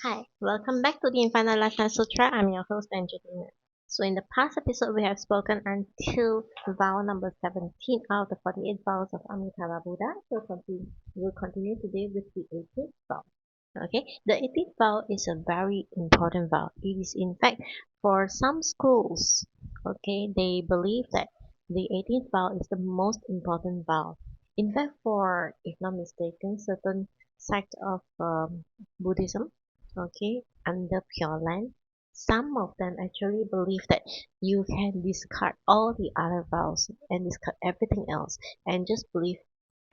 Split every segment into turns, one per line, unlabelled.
Hi, welcome back to the Infinite Lifetime Sutra. I'm your host, Angelina. So, in the past episode, we have spoken until vow number 17 out of the 48 vows of Amitabha Buddha. We'll continue today with the 18th vow. Okay, the 18th vow is a very important vow. It is, in fact, for some schools, okay, they believe that the 18th vow is the most important vow. In fact, for, if not mistaken, certain sect of Buddhism, okay, under Pure Land, some of them actually believe that you can discard all the other vows and discard everything else and just believe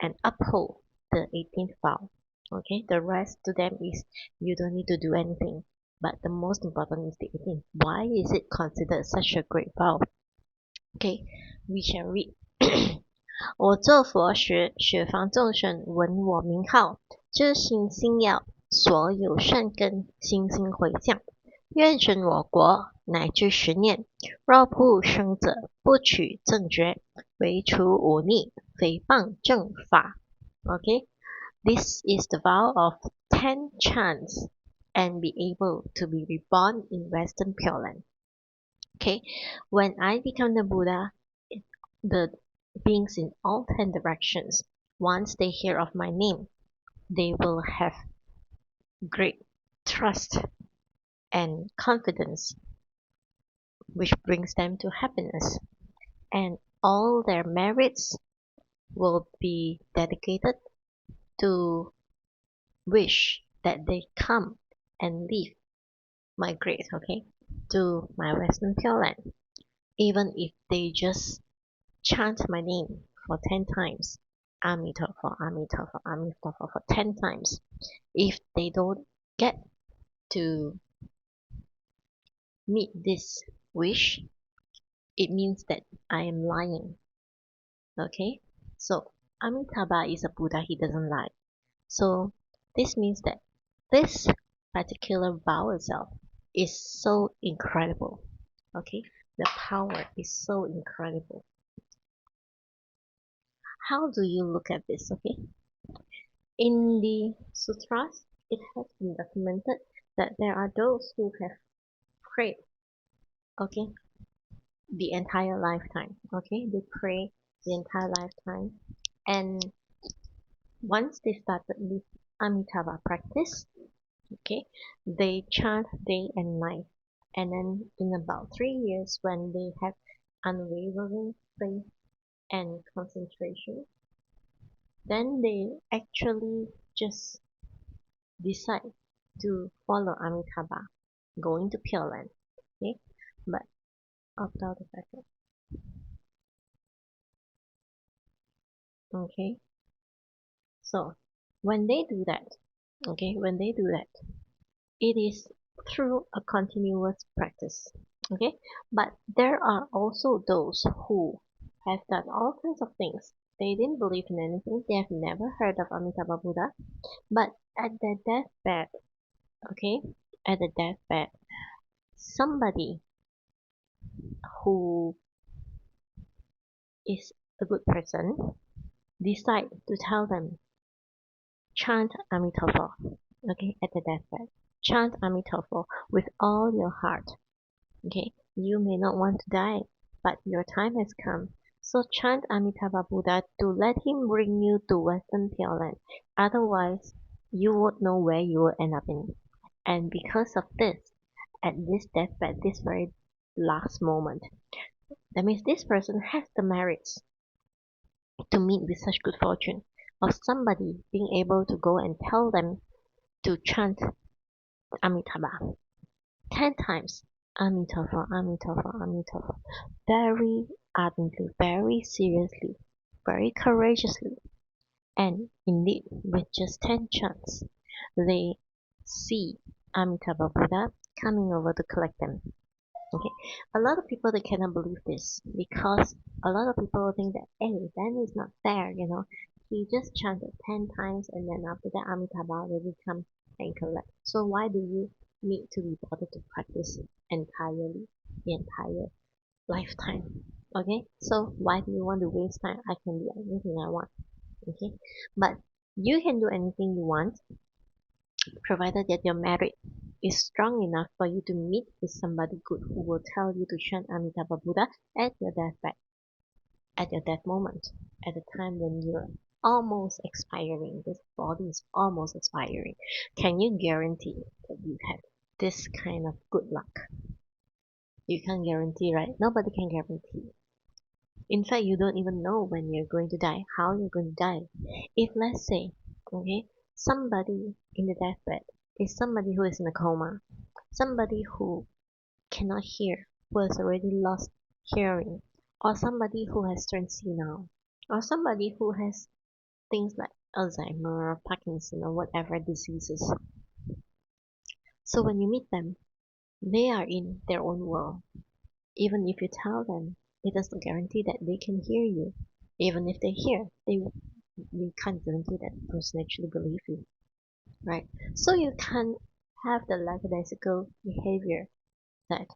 and uphold the 18th vow. Okay, the rest to them is you don't need to do anything. But the most important is the 18th. Why is it considered such a great vow? Okay, we shall read. 我做佛时，十方众生闻我名号，知行心要，所有善根，心心回向，愿生我国，乃至十念。若不生者，不取正觉，唯除忤逆，诽谤正法。Okay, this is the vow of 10 chants and be able to be reborn in Western Pure Land. Okay, when I become the Buddha, the beings in all 10 directions, once they hear of my name, they will have great trust and confidence, which brings them to happiness. And all their merits will be dedicated to wish that they come and live, migrate, okay, to my Western Pure Land. Even if they just chant my name for 10 times, Amitabha, Amitabha, Amitabha for 10 times. If they don't get to meet this wish, it means that I am lying. Okay? So, Amitabha is a Buddha, he doesn't lie. So, this means that this particular vow itself is so incredible. Okay? The power is so incredible. How do you look at this? Okay? In the sutras, it has been documented that there are those who have prayed, okay, the entire lifetime. Okay, they pray the entire lifetime, and once they started this Amitabha practice, okay, they chant day and night, and then in about 3 years, when they have unwavering faith and concentration, then they actually just decide to follow Amitabha, going to Pure Land. Okay, but after the second. Okay, so when they do that, it is through a continuous practice. Okay, but there are also those who have done all kinds of things. They didn't believe in anything. They have never heard of Amitabha Buddha, but at their deathbed, okay, at the deathbed, somebody who is a good person decide to tell them, chant Amitabha, okay, at the deathbed. Chant Amitabha with all your heart. Okay, you may not want to die, but your time has come. So chant Amitabha Buddha to let him bring you to Western Pure Land. Otherwise, you won't know where you will end up in. And because of this, at this deathbed, this very last moment, that means this person has the merits to meet with such good fortune of somebody being able to go and tell them to chant Amitabha 10 times. Amitabha, Amitabha, Amitabha. Very ardently, very seriously, very courageously. And indeed, with just 10 chants, they see Amitabha Buddha coming over to collect them. Okay, a lot of people they cannot believe this because a lot of people think that, hey, that is not fair, He just chanted 10 times and then after that Amitabha will come and collect. So why do you need to be bothered to practice entirely, the entire lifetime? Okay, so why do you want to waste time? I can do anything I want. Okay, but you can do anything you want provided that your merit is strong enough for you to meet with somebody good who will tell you to chant Amitabha Buddha at your deathbed, at your death moment, at the time when you're almost expiring, this body is almost expiring. Can you guarantee that you have this kind of good luck? You can't guarantee, right? Nobody can guarantee. In fact, you don't even know when you're going to die, how you're going to die. If let's say, okay, somebody in the deathbed is somebody who is in a coma, somebody who cannot hear, who has already lost hearing, or somebody who has turned senile, or somebody who has things like Alzheimer or Parkinson or whatever diseases. So when you meet them, they are in their own world. Even if you tell them, it doesn't guarantee that they can hear you. Even if they hear, you can't guarantee that the person actually believe you, right? So you can't have the lackadaisical behavior that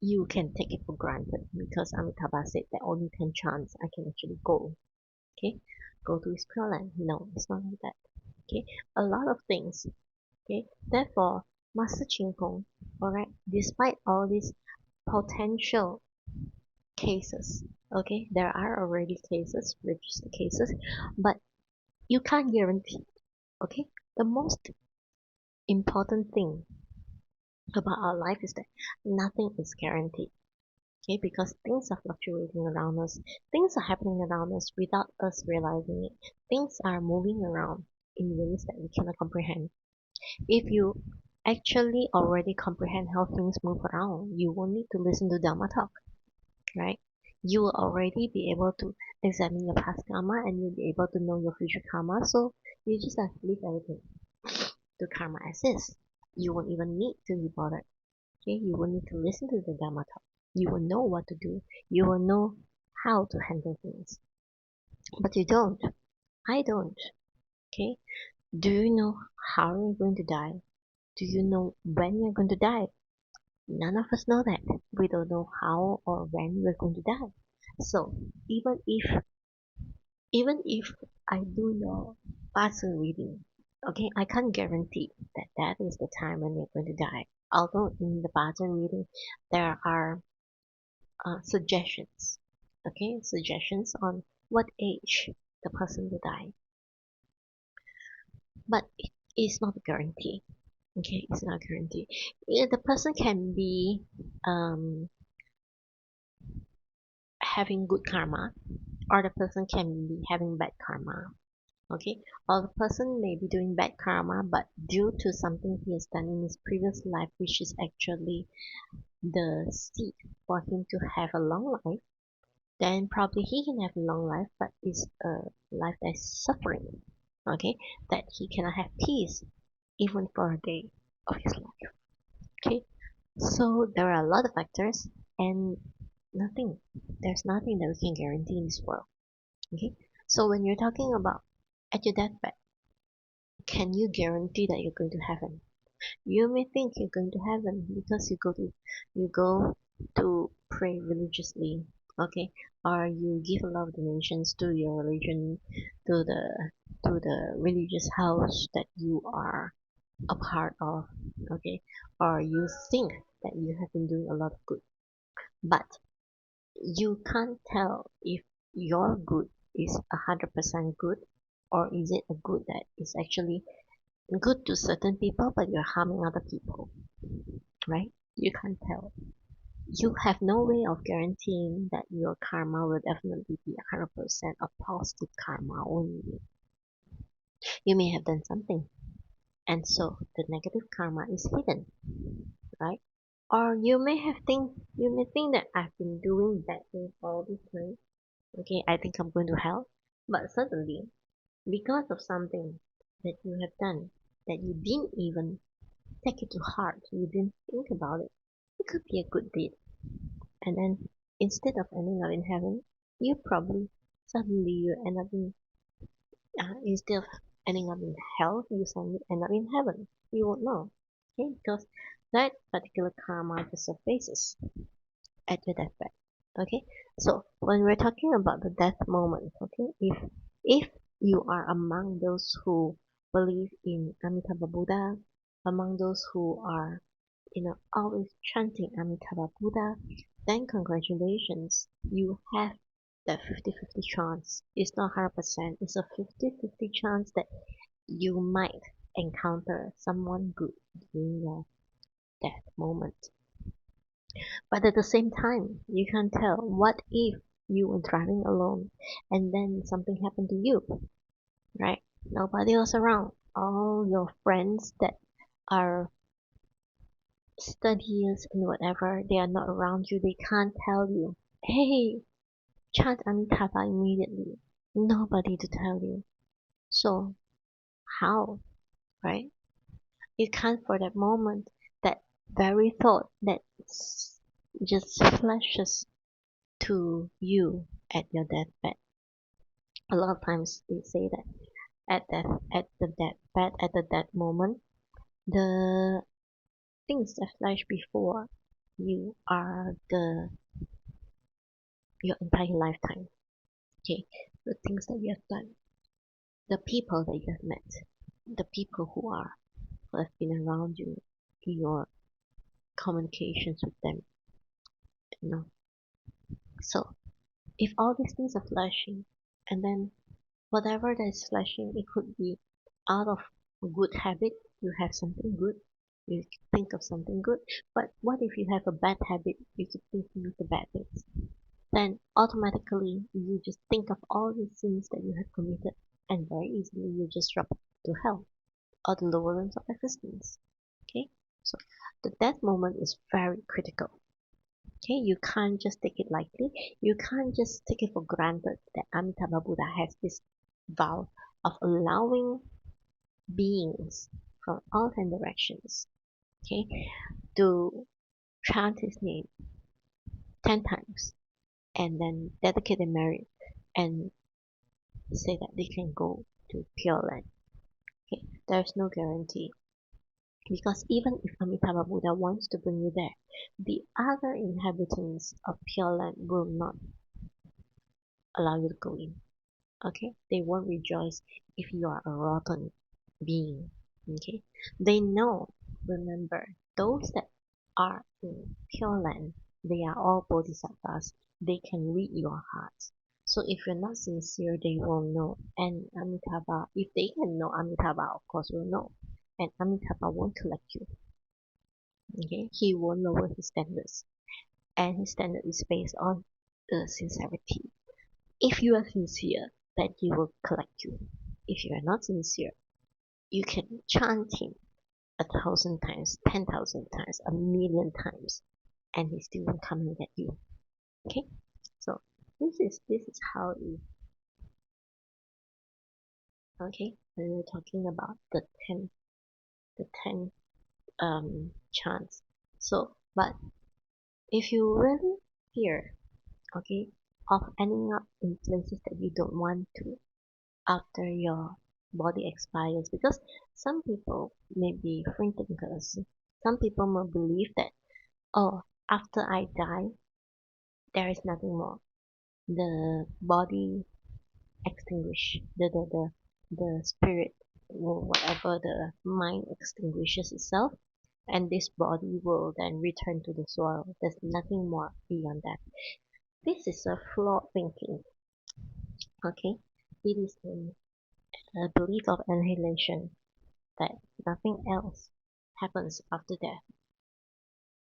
you can take it for granted because Amitabha said that only 10 chance I can actually go, okay? Go to his pure land. No, it's not like that, okay? A lot of things, okay? Therefore, Master Ching Kong, alright, despite all these potential cases, okay, there are already cases, registered cases, but you can't guarantee, okay? The most important thing about our life is that nothing is guaranteed, okay? Because things are fluctuating around us, things are happening around us without us realizing it. Things are moving around in ways that we cannot comprehend. If you actually already comprehend how things move around, you won't need to listen to Dharma talk, right? You will already be able to examine your past karma and you'll be able to know your future karma. So you just have to leave everything to karma as is. You won't even need to be bothered. Okay, you will need to listen to the Dharma talk. You will know what to do. You will know how to handle things. But you don't. I don't. Okay? Do you know how you're going to die? Do you know when you're going to die? None of us know that. We don't know how or when we're going to die. So even if I do your person reading, okay, I can't guarantee that that is the time when you're going to die. Although in the person reading there are suggestions, okay, suggestions on what age the person will die, but it is not a guarantee. Okay, it's not a guarantee. Yeah, the person can be um, having good karma, or the person can be having bad karma. Okay, or the person may be doing bad karma, but due to something he has done in his previous life, which is actually the seed for him to have a long life, then probably he can have a long life, but it's a life that's suffering. Okay, that he cannot have peace even for a day of his life. Okay, so there are a lot of factors, and nothing, there's nothing that we can guarantee in this world. Okay, so when you're talking about at your deathbed, can you guarantee that you're going to heaven? You may think you're going to heaven because you go to pray religiously, okay, or you give a lot of donations to your religion, to the religious house that you are a part of, okay, or you think that you have been doing a lot of good, but you can't tell if your good is 100% good, or is it a good that is actually good to certain people but you're harming other people, right? You can't tell. You have no way of guaranteeing that your karma will definitely be 100% of positive karma only. You may have done something, and so the negative karma is hidden, right? Or you may think that I've been doing bad things all this time. Okay, I think I'm going to hell. But suddenly, because of something that you have done that you didn't even take it to heart, you didn't think about it. It could be a good deed. And then instead of ending up in heaven, you probably suddenly you end up in instead of ending up in hell, you suddenly end up in heaven. You won't know, okay? Because that particular karma just surfaces at your deathbed. Okay, so when we're talking about the death moment, okay, if you are among those who believe in Amitabha Buddha, among those who are always chanting Amitabha Buddha, then congratulations, you have that 50-50 chance. It's not 100%, it's a 50-50 chance that you might encounter someone good during your death moment. But at the same time, you can't tell what if you were driving alone and then something happened to you, right? Nobody was around. All your friends that are studiers and whatever, they are not around you. They can't tell you, hey, chant Amitabha immediately. Nobody to tell you. So how, right? You can't for that moment, that very thought that just flashes to you at your deathbed. A lot of times they say that at the death moment, the things that flash before you are your entire lifetime. Okay, the things that you have done, the people that you have met, the people who have been around you, your communications with them, you know. So if all these things are flashing, and then whatever that is flashing, it could be out of a good habit, you have something good, you think of something good. But what if you have a bad habit, you keep thinking of the bad things? Then automatically you just think of all the sins that you have committed, and very easily you just drop to hell or the lower realms of existence. Okay, so the death moment is very critical. Okay, you can't just take it lightly. You can't just take it for granted that Amitabha Buddha has this vow of allowing beings from all 10 directions, okay, to chant his name 10 times and then dedicate their merit and say that they can go to Pure Land. Okay, there's no guarantee. Because even if Amitabha Buddha wants to bring you there, the other inhabitants of Pure Land will not allow you to go in. Okay, they won't rejoice if you are a rotten being. Okay, they know, remember, those that are in Pure Land, they are all bodhisattvas. They can read your heart. So if you're not sincere, they will know. And Amitabha, if they can know, Amitabha of course will know. And Amitabha won't collect you. Okay, he won't lower his standards. And his standard is based on sincerity. If you are sincere, then he will collect you. If you are not sincere, you can chant him 1,000 times, 10,000 times, 1,000,000 times, and he still won't come and get you. Okay, so this is how it is. Okay, when we're talking about the ten chants. So, but if you really fear, okay, of ending up in places that you don't want to after your body expires, because some people may be free thinkers. Some people may believe that, oh, after I die, there is nothing more. The body extinguish, the spirit, or whatever, the mind extinguishes itself, and this body will then return to the soil. There's nothing more beyond that. This is a flawed thinking. Okay, it is a belief of annihilation, that nothing else happens after death.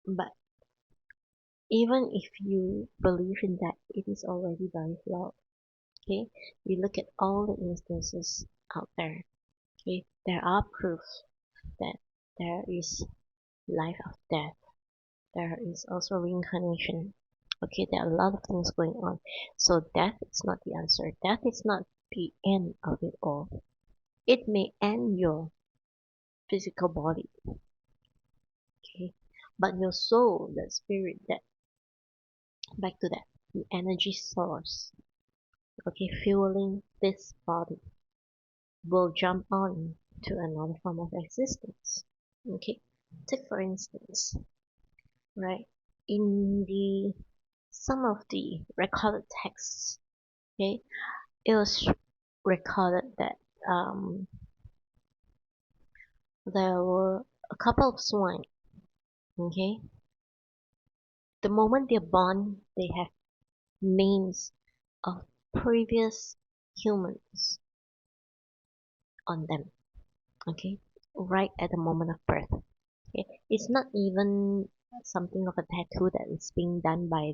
But even if you believe in that, it is already very flawed. Okay, we look at all the instances out there. Okay, there are proofs that there is life after death. There is also reincarnation. Okay, there are a lot of things going on. So death is not the answer. Death is not the end of it all. It may end your physical body, okay, but your soul, the spirit, that back to that, the energy source, okay, fueling this body, will jump on to another form of existence. Okay, take for instance, right, in the some of the recorded texts, okay, it was recorded that there were a couple of swine. Okay, the moment they're born, they have names of previous humans on them. Okay, right at the moment of birth. Okay, it's not even something of a tattoo that is being done by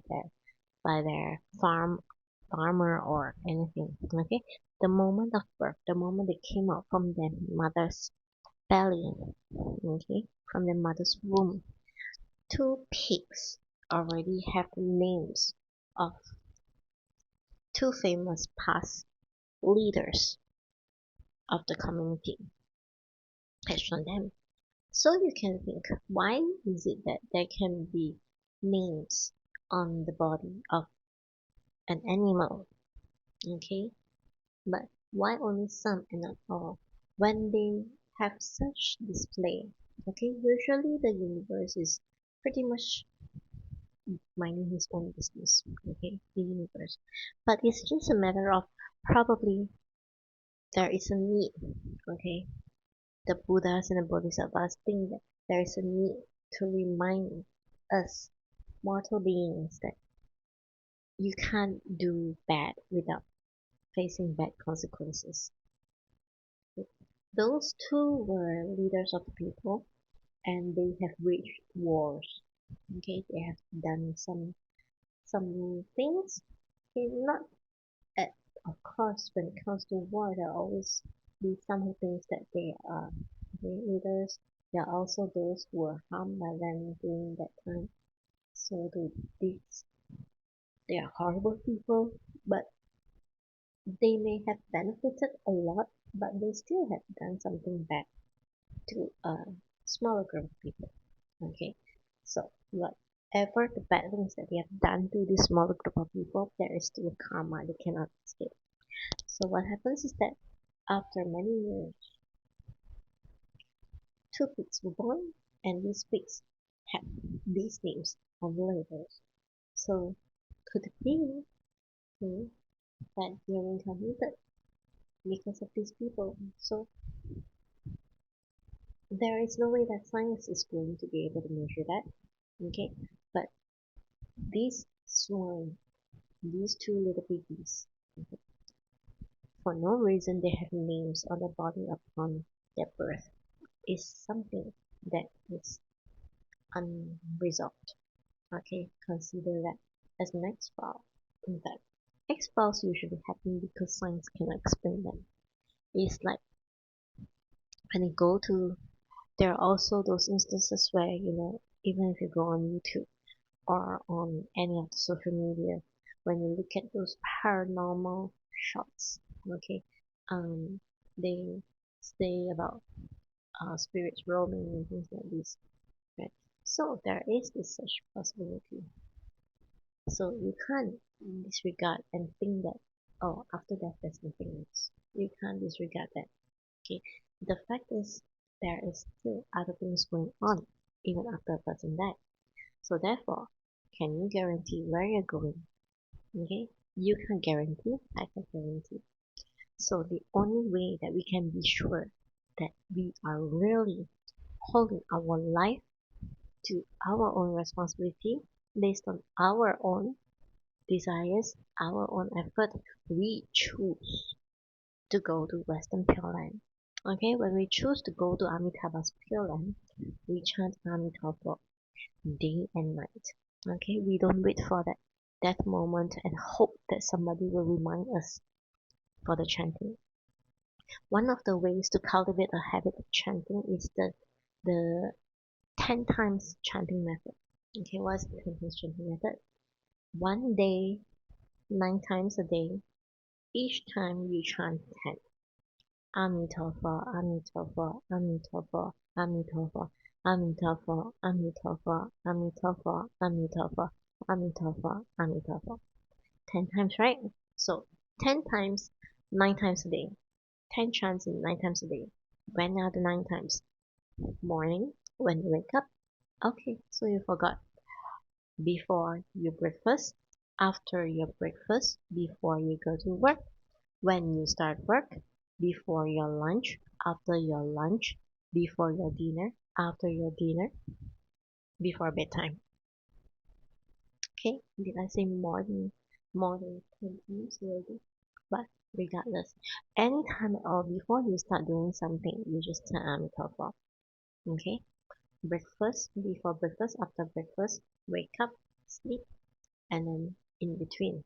their farmer or anything. Okay, the moment of birth, the moment they came out from their mother's belly, okay, from their mother's womb, two pigs already have names of two famous past leaders of the community attached on them. So you can think, why is it that there can be names on the body of an animal? Okay, but why only some and not all? When they have such display, okay, usually the universe is pretty much minding his own business, okay, the universe. But it's just a matter of probably there is a need, okay. The Buddhas and the Bodhisattvas think that there is a need to remind us mortal beings that you can't do bad without facing bad consequences. Those two were leaders of the people and they have waged wars. Okay, they have done some things. Okay, not at of course when it comes to war there always be some who thinks that they are great leaders. There are also those who were harmed by them during that time. So these they are horrible people, but they may have benefited a lot, but they still have done something bad to a smaller group of people. Okay, so whatever the bad things that they have done to this smaller group of people, there is still karma they cannot escape. So what happens is that after many years, two pigs were born, and these pigs had these names on the labels. So could it be that they were reincarnated because of these people? So there is no way that science is going to be able to measure that. Okay, but these swine, these two little piggies, for no reason they have names on their body upon their birth, is something that is unresolved. Okay, consider that as an X-file. In fact, X-files usually happen because science cannot explain them. It's like when you go to, there are also those instances where, even if you go on YouTube or on any of the social media, when you look at those paranormal shots, okay, um, they say about spirits roaming and things like this, right? So there is this such possibility. So you can't disregard and think that, oh, after death there's nothing else. You can't disregard that. Okay. The fact is there is still other things going on even after a person died. So therefore, can you guarantee where you're going? Okay? You can guarantee, I can guarantee. So the only way that we can be sure that we are really holding our life to our own responsibility based on our own desires, our own effort, we choose to go to Western Pure Land. Okay, when we choose to go to Amitabha's Pure Land, we chant Amituofo day and night. Okay, we don't wait for that moment and hope that somebody will remind us for the chanting. One of the ways to cultivate a habit of chanting is the 10 times chanting method. Okay, what's the 10 times chanting method? One day, 9 times a day, each time you chant 10. Amitabha, Amitabha, Amitabha, Amitabha, Amitabha, Amitabha, Amitabha, Amitabha, Amitabha, Amitabha. 10 times, right? So 10 times, 9 times a day. 10 chants in 9 times a day. When are the 9 times? Morning, when you wake up. Okay, so you forgot. Before your breakfast, after your breakfast, before you go to work, when you start work, before your lunch, after your lunch, before your dinner, after your dinner, before bedtime. Okay, did I say more than 10 times already? But regardless, anytime at all before you start doing something, you just turn Amitabha. Okay, breakfast, before breakfast, after breakfast, wake up, sleep, and then in between,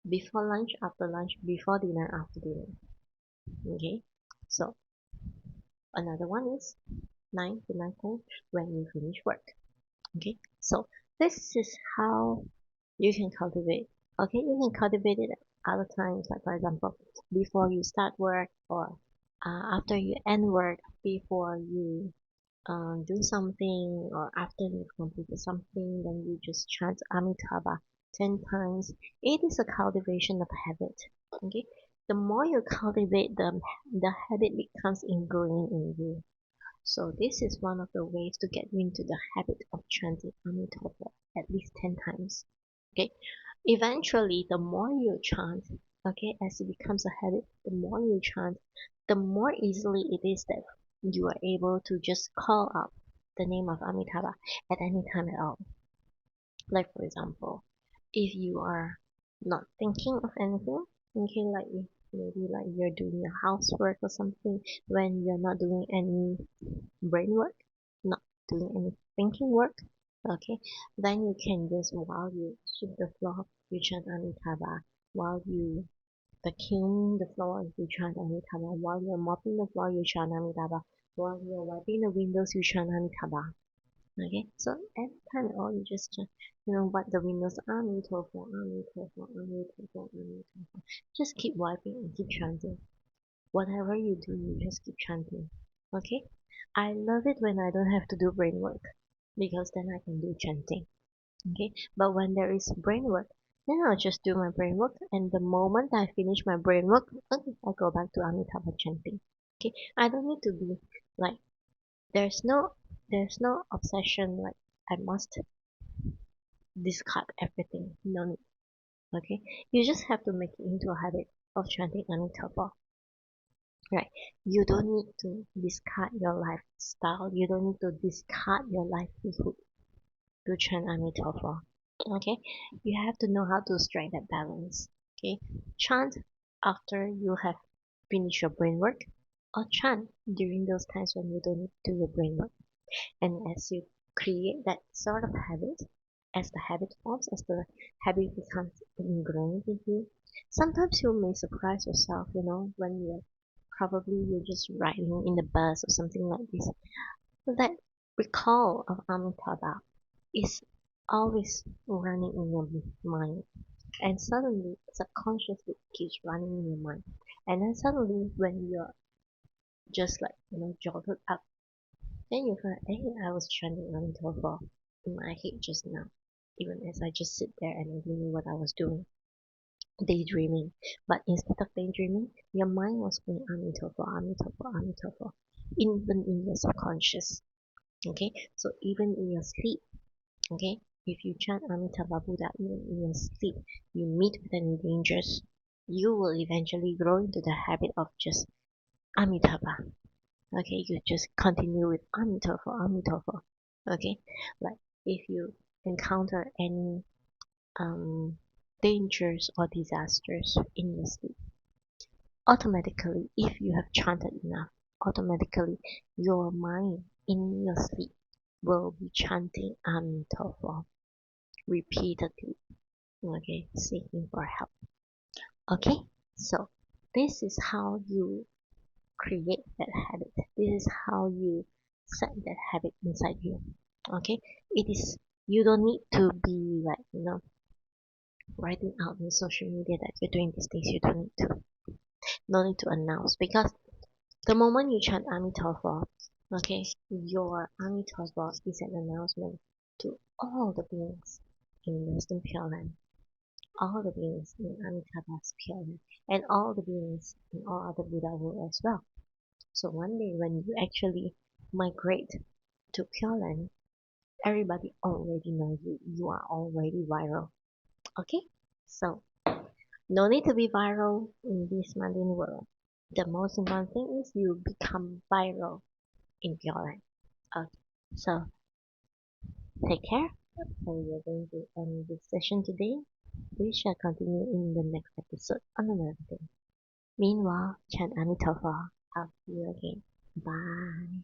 before lunch, after lunch, before dinner, after dinner. Okay, so another one is 9 to 9:10 when you finish work. Okay, so this is how you can cultivate. Okay, you can cultivate it at other times, like for example, before you start work, or after you end work, before you do something, or after you've completed something, then you just chant Amitabha 10 times. It is a cultivation of habit. Okay, the more you cultivate them, the habit becomes ingrained in you. So this is one of the ways to get you into the habit of chanting Amitabha at least 10 times. Okay, eventually the more you chant, okay, as it becomes a habit, the more you chant, the more easily it is that you are able to just call up the name of Amitabha at any time at all. Like for example, if you are not thinking of anything, okay, like if maybe like you're doing your housework or something, when you're not doing any brain work, not doing any thinking work, okay, then you can just, while you sweep the floor, you chant Amitabha. While you vacuum the floor, you chant Amitabha. While you're mopping the floor, you chant Amitabha. While you're wiping the windows, you chant Amitabha. Okay, so every time at all, you just chant, wipe the windows, Amituofo, Amituofo, Amituofo, Amituofo. Just keep wiping and keep chanting. Whatever you do, you just keep chanting. Okay? I love it when I don't have to do brain work, because then I can do chanting. Okay? But when there is brain work, then I'll just do my brain work, and the moment I finish my brain work, okay, I go back to Amitabha chanting. Okay? I don't need to be like, there's no obsession like I must discard everything. No need. Okay? You just have to make it into a habit of chanting Amitabha. Right. You don't need to discard your lifestyle. You don't need to discard your livelihood to chant Amitabha. Okay. You have to know how to strike that balance. Okay. Chant after you have finished your brain work, or chant during those times when you don't need to do your brain work. And as you create that sort of habit, as the habit forms, as the habit becomes ingrained in you, sometimes you may surprise yourself, when you're just riding in the bus or something like this. That recall of Amitabha is always running in your mind, and suddenly, subconsciously, it keeps running in your mind. And then suddenly, when you're just like, jolted up, then you find, hey, I was chanting Amitabha in my head just now, even as I just sit there and I didn't know what I was doing, daydreaming. But instead of daydreaming, your mind was going Amitabha, Amitabha, Amitabha, even in your subconscious. Okay, so even in your sleep, okay, if you chant Amitabha Buddha even in your sleep, you meet with any dangers, you will eventually grow into the habit of just Amitabha. Okay, you just continue with Amitabha, Amitabha. Okay, like if you encounter any um dangers or disasters in your sleep, automatically, if you have chanted enough, automatically your mind in your sleep will be chanting Amitabha repeatedly, okay, seeking for help. Okay, so this is how you create that habit. This is how you set that habit inside you. Okay, it is, you don't need to be like, writing out in social media that you're doing these things. You don't need to. No need to announce, because the moment you chant Amitabha, okay, your Amitabha is an announcement to all the beings in Western Pure Land, all the beings in Amitabha's Pure Land, and all the beings in all other Buddha world as well. So one day when you actually migrate to Pure Land, everybody already knows you. You are already viral. Okay? So no need to be viral in this mundane world. The most important thing is you become viral. in your life. Okay, so take care. So we are going to end this session today. We shall continue in the next episode on another day. Meanwhile, chant Amitabha. I'll see you again. Bye.